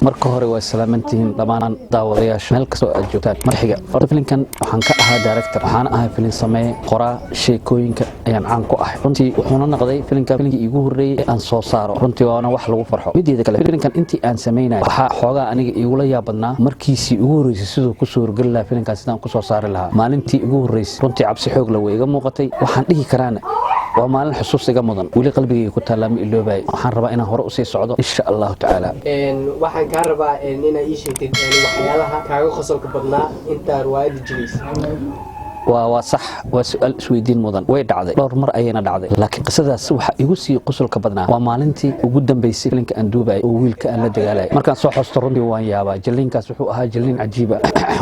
marka hore waa salaamantihiin dhammaan daawadayaasha meel kasta oo aad joogtaan marxiga horta filimkan waxaan ka ahaa director waxaan ahay filim sameeye qoraa sheekooyinka ayaan caan ku ahay runtii wuxuuna noqday filimkii iigu horeeyay ee aan soo saaro runtii waana wax lagu farxo mideeda kale filimkan intii aan sameynay waxa xoogaa aniga igula yaabadnaa markiisii ugu horeysay sidoo ku soo horgal lahaa filimkan sidaan ku soo saari lahaa maalintii ugu horeysay runtii cabsi xoog la way iga muuqatay waxaan dhihi karaana waa maalin xusuus iga mudan wali qalbigayga ku taala ma iloobay waxaan rabaa inaan hore u sii socdo insha Allah taala waxaan ka rabaa inay ii sheegtid waxyaalaha kaaga qosolka badnaa inta riwaayada jireysay waa sax waa su'aal isweydiin mudan way dhacday dhowr mar ayayna dhacday laakiin qisadaas waxa igu sii qosolka badnaa waa maalintii ugu dambeysay filimka aan duubay oo wiilka aan la dagaalay markaan soo xoosto runtii waan yaabaa jilliinkaas wuxuu ahaa jilliin cajiib ah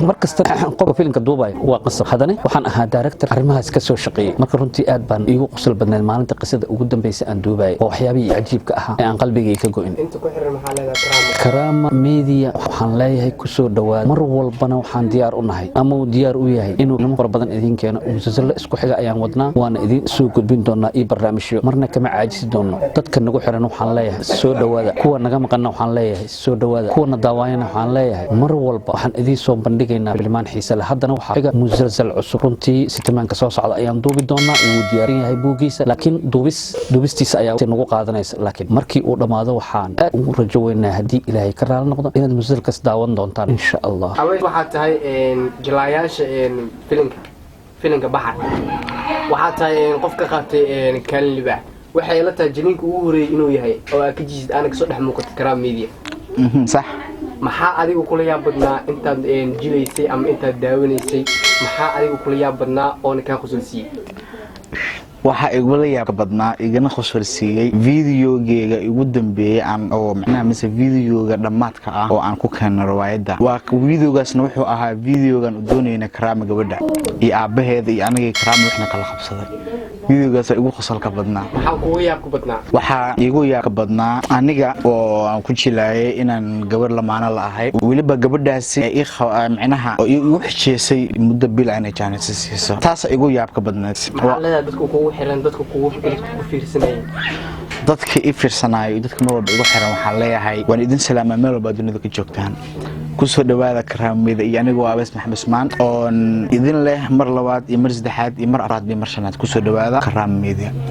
markasta qofka filimka duubay waa qasab hadana waxaan ahaa director arrimahaas ka soo shaqeeyay marka runtii aad baan igu qosol badnaa maalinta qisada ugu dambeysay aan duubay oo waxyaabihii cajiibka ahaa ee aan qalbigayga ka go'in inta ku xiran maxaa leedahay Karama Media waxaan leeyahay ku soo dhawaad mar walbana waxaan diyaar u nahay ama uu diyaar u yahay inuu far badan idin keeno musalsal isku xiga ayaan wadnaa waana idin soo gudbin doonaa barnaamijyo marna kama caajisi doono dadka nagu xiran waxaan leeyahay soo dhawaada kuwa naga maqan waxaan leeyahay soo dhawaada kuwa daawayana waxaan leeyahay mar walba waxaan idin soo bandhigaynaa filmaan xiiso leh haddana waxa xiga musalsal cusub runtii sitamaanka soo socda ayaan duubi doonaa uu diyaarin yahay buugiisa laakiin duubistiisa ayaa nagu qaadanaysa laakiin markii uu dhamaado waxaan aad ugu rajo weynaa haddii ilaahay ka raali noqdo inaad musalsalkaas daawan doontaan insha Allah waxaa tahay jilaayaasha filimka baxar waxaa tahay qof ka qaatay kaalin libaax waxay la tahay jiliinka ugu horeeyay inuu yahay oo aad ka jisid aana kasoo dhex muuqato Karama Media صح maxaa adigu kula yaab badnaa intaad jilaysay ama intaad daawanaysay maxaa adigu kula yaab badnaa oo ka qosolsiiyay waxa igula yaab badnaa igana qosolsiiyay videogeega ugu dambeeyay aan oo macnaha mise videoga dhamaadka ah oo aan ku keenay riwaayada waa videogaasna wuxuu ahaa videogan u doonayna Karama gabadha iyo aabaheeda iyo aniga Karama waxna kala qabsaday videogaas igu qosolka badnaa waxa igu yaab badnaa aniga oo aan ku jilaayay inaan gabadh lamaana la ahay waliba gabadhaasi ay macnaha oo igu xijeesay muddo bil aan jaanisay siiso taas igu yaab ka badnaa dadku kugu fiirsanay dadka i fiirsanaayo dadka mar walba igu xiran waxaan leeyahay waan idin salaamaa meel walba dunida ka joogtaan ku soo dhawaada Karama Media iyo aniga waa Abees Maxamed Usmaan oo idin leh mar labaad iyo mar saddexaad iyo mar afraad iyo mar shanaad ku soo dhawaada Karama Media